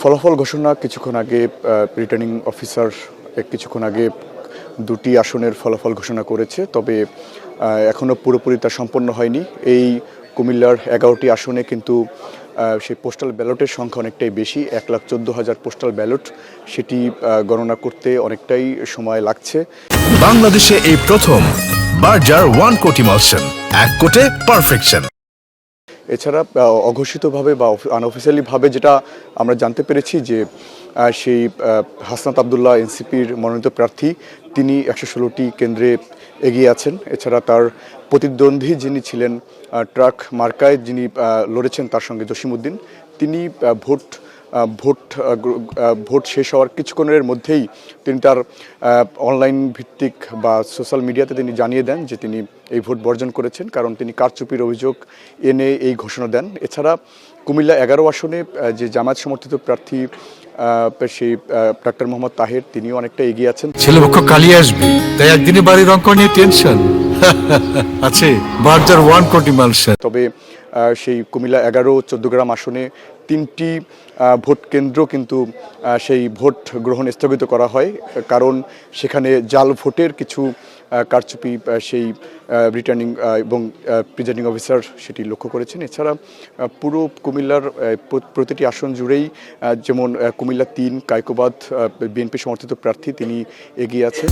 ফলাফল ঘোষণা কিছুক্ষণ আগে রিটার্নিং অফিসার কিছুক্ষণ আগে দুটি আসনের ফলাফল ঘোষণা করেছে, তবে এখনও পুরোপুরি তা সম্পন্ন হয়নি। এই কুমিল্লার 11টি আসনে কিন্তু সেই পোস্টাল ব্যালটের সংখ্যা অনেকটাই বেশি, 1,14,000 পোস্টাল ব্যালট, সেটি গণনা করতে অনেকটাই সময় লাগছে। বাংলাদেশে এই প্রথম বার্জার 1 কোটি ইমালশন, 1 কোটে পারফেকশন। এছাড়া অঘোষিতভাবে বা আনঅফিসিয়ালিভাবে যেটা আমরা জানতে পেরেছি যে সেই হাসনাত আবদুল্লাহ এনসিপির মনোনীত প্রার্থী, তিনি 116টি কেন্দ্রে এগিয়ে আছেন। এছাড়া তার প্রতিদ্বন্দ্বী যিনি ছিলেন ট্রাক মার্কায় যিনি লড়েছেন, তার সঙ্গে জসিমউদ্দিন, তিনি ভোট শেষ হওয়ার কিছুক্ষণের মধ্যেই তিনি তার অনলাইন ভিত্তিক বা সোশ্যাল মিডিয়াতে তিনি জানিয়ে দেন যে তিনি এই ভোট বর্জন করেছেন, কারণ তিনি কারচুপির অভিযোগ এনে এই ঘোষণা দেন। এছাড়া কুমিল্লা 11 আসনে যে জামায়াত সমর্থিত প্রার্থী সেই ডাক্তার মোহাম্মদ তাহের, তিনিও অনেকটা এগিয়ে আছেন। ছেলেপক্ষ কালিয়ে আসবে, তাই একদিনে বাড়ির অঙ্ক নিয়ে টেনশন আছে। বার্জার 1 কোটি ইমালশন। তবে সেই কুমিল্লা 11, 14 আসনে 3টি ভোট কেন্দ্র কিন্তু সেই ভোট গ্রহণ স্থগিত করা হয়, কারণ সেখানে জাল ভোটের কিছু কারচুপি সেই রিটার্নিং এবং প্রিজাইডিং অফিসার সেটি লক্ষ্য করেছেন। এছাড়া পুরো কুমিল্লার প্রতিটি আসন জুড়েই, যেমন কুমিল্লা 3 কায়কোবাদ বিএনপি সমর্থিত প্রার্থী তিনি এগিয়ে আছেন।